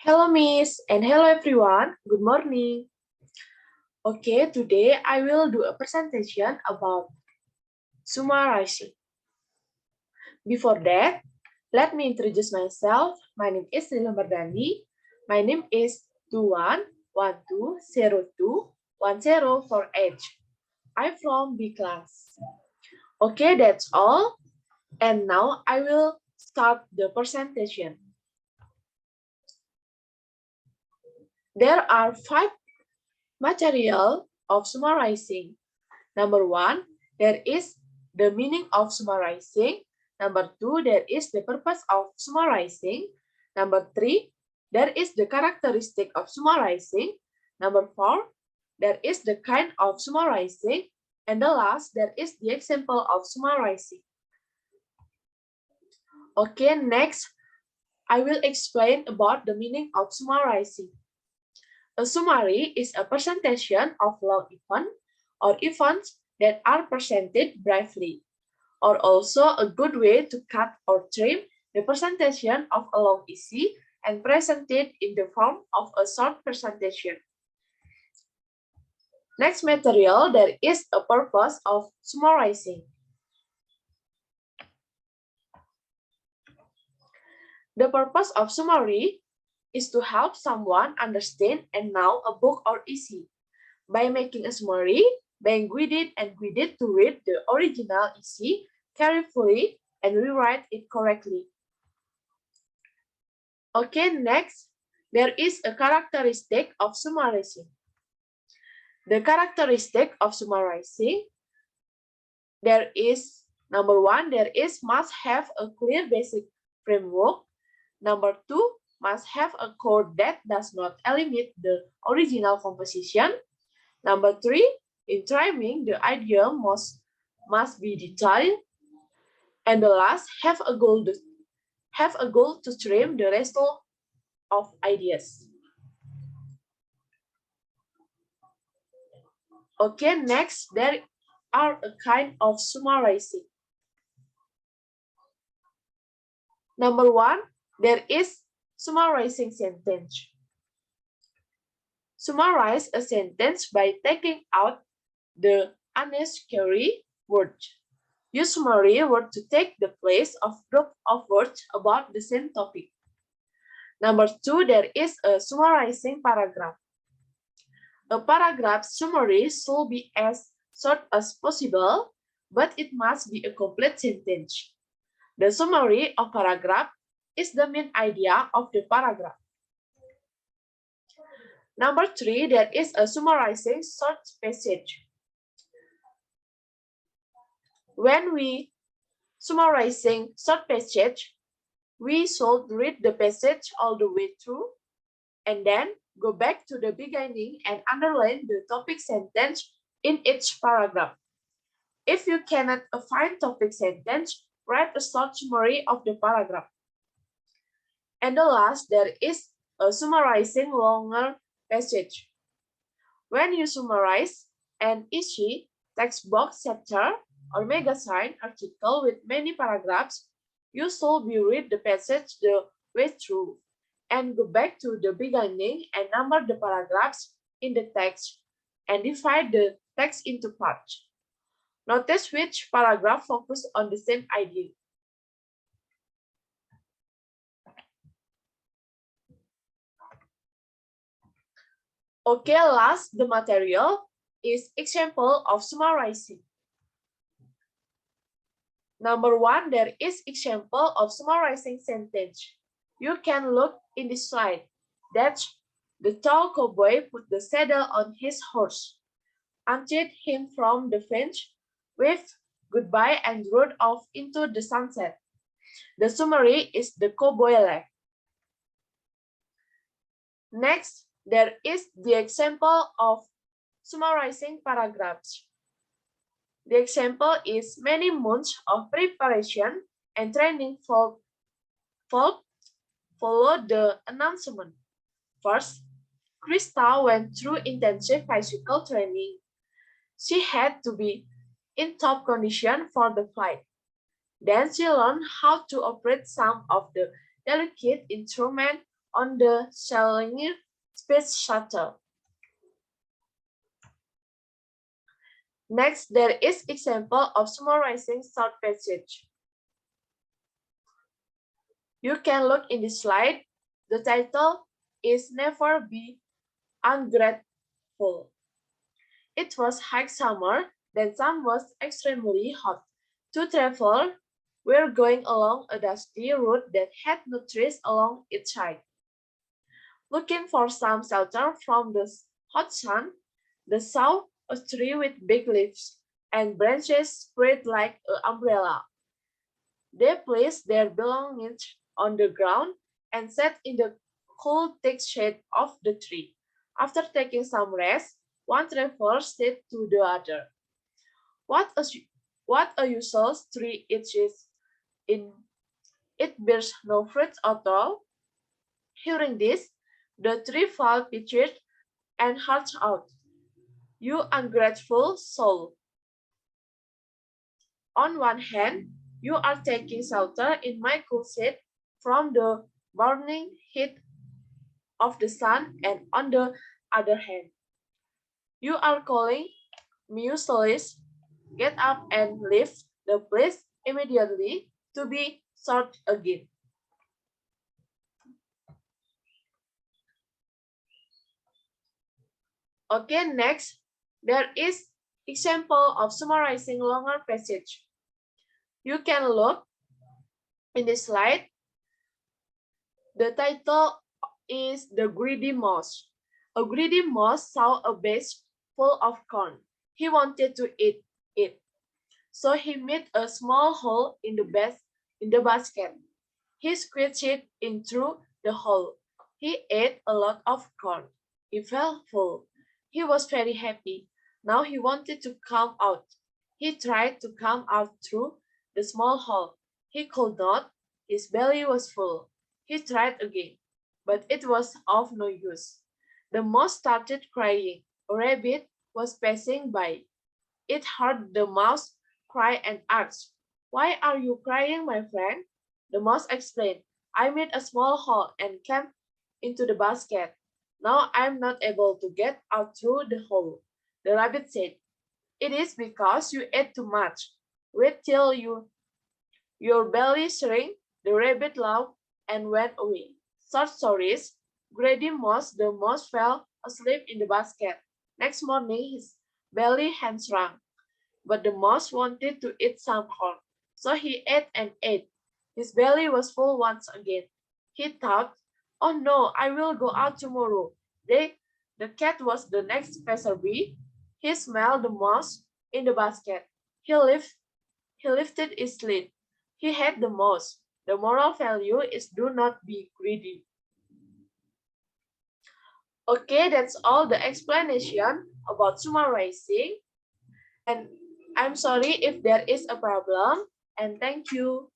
Hello, Miss, and hello, everyone. Good morning. Okay, today I will do a presentation about summarizing. Before that, let me introduce myself. My name is Lila Mardani. My name is 2112021048. I'm from B class. Okay, that's all. And now I will start the presentation. There are 5 material of summarizing. Number 1, there is the meaning of summarizing. Number 2, there is the purpose of summarizing. Number 3, there is the characteristic of summarizing. Number 4, there is the kind of summarizing. And the last, there is the example of summarizing. Okay, next, I will explain about the meaning of summarizing. A summary is a presentation of long event or events that are presented briefly, or also a good way to cut or trim the presentation of a long essay and present it in the form of a short presentation. Next material, there is a purpose of summarizing. The purpose of summary is to help someone understand and know a book or essay. By making a summary, being guided to read the original essay carefully and rewrite it correctly. Okay, next, there is a characteristic of summarizing. The characteristic of summarizing, there is, number 1, there is must have a clear basic framework. Number 2, must have a core that does not eliminate the original composition. Number 3, in trimming, the idea must be detailed. And the last, have a goal to trim the rest of ideas. Okay, next, there are a kind of summarizing. Number 1, there is summarizing sentence. Summarize a sentence by taking out the unnecessary words. Use summary word to take the place of group of words about the same topic. Number 2, there is a summarizing paragraph. A paragraph summary should be as short as possible, but it must be a complete sentence. The summary of paragraph is the main idea of the paragraph. Number 3, there is a summarizing short passage. When we summarizing short passage, we should read the passage all the way through and then go back to the beginning and underline the topic sentence in each paragraph. If you cannot find topic sentence, write a short summary of the paragraph. And the last, there is a summarizing longer passage. When you summarize an essay, text box, chapter, or magazine article with many paragraphs, you should be read the passage the way through and go back to the beginning and number the paragraphs in the text and divide the text into parts. Notice which paragraph focus on the same idea. Okay, last, the material is example of summarizing. Number 1, there is example of summarizing sentence. You can look in this slide. That's the tall cowboy put the saddle on his horse, untied him from the fence, waved goodbye and rode off into the sunset. The summary is the cowboy left. Next, there is the example of summarizing paragraphs. The example is many months of preparation and training followed the announcement. First, Krista went through intensive physical training. She had to be in top condition for the flight. Then she learned how to operate some of the delicate instruments on the Challenger space shuttle. Next, there is example of summarizing short passage. You can look in the slide. The title is Never Be Ungrateful. It was high summer, the sun was extremely hot. Two travelers were going along a dusty road that had no trees along its side. Looking for some shelter from the hot sun, they saw a tree with big leaves and branches spread like an umbrella. They placed their belongings on the ground and sat in the cool thick shade of the tree. After taking some rest, one traveler said to the other, what a useless tree it is. It bears no fruit at all. Hearing this, the tree felt pitied and hurled out, "You ungrateful soul! On one hand, you are taking shelter in my cool shade from the burning heat of the sun, and on the other hand, you are calling me useless. Get up and leave the place immediately to be short again." Okay, next, there is example of summarizing longer passage. You can look in the slide. The title is The Greedy Mouse. A greedy mouse saw a vase full of corn. He wanted to eat it, so he made a small hole in the basket. He squeezed it in through the hole. He ate a lot of corn. He felt full. He was very happy. Now he wanted to come out. He tried to come out through the small hole. He could not. His belly was full. He tried again, but it was of no use. The mouse started crying. A rabbit was passing by. It heard the mouse cry and asked, "Why are you crying, my friend?" The mouse explained, "I made a small hole and came into the basket. Now I am not able to get out through the hole." The rabbit said, "It is because you ate too much. Wait till your belly shrink." The rabbit laughed and went away. Short stories. Greedy Mouse. The mouse fell asleep in the basket. Next morning his belly had shrunk, but the mouse wanted to eat some corn. So he ate and ate. His belly was full once again. He thought, "Oh no, I will go out tomorrow." The cat was the next passerby. He smelled the mouse in the basket. He lifted his lid. He had the mouse. The moral value is do not be greedy. Okay, that's all the explanation about summarizing. And I'm sorry if there is a problem. And thank you.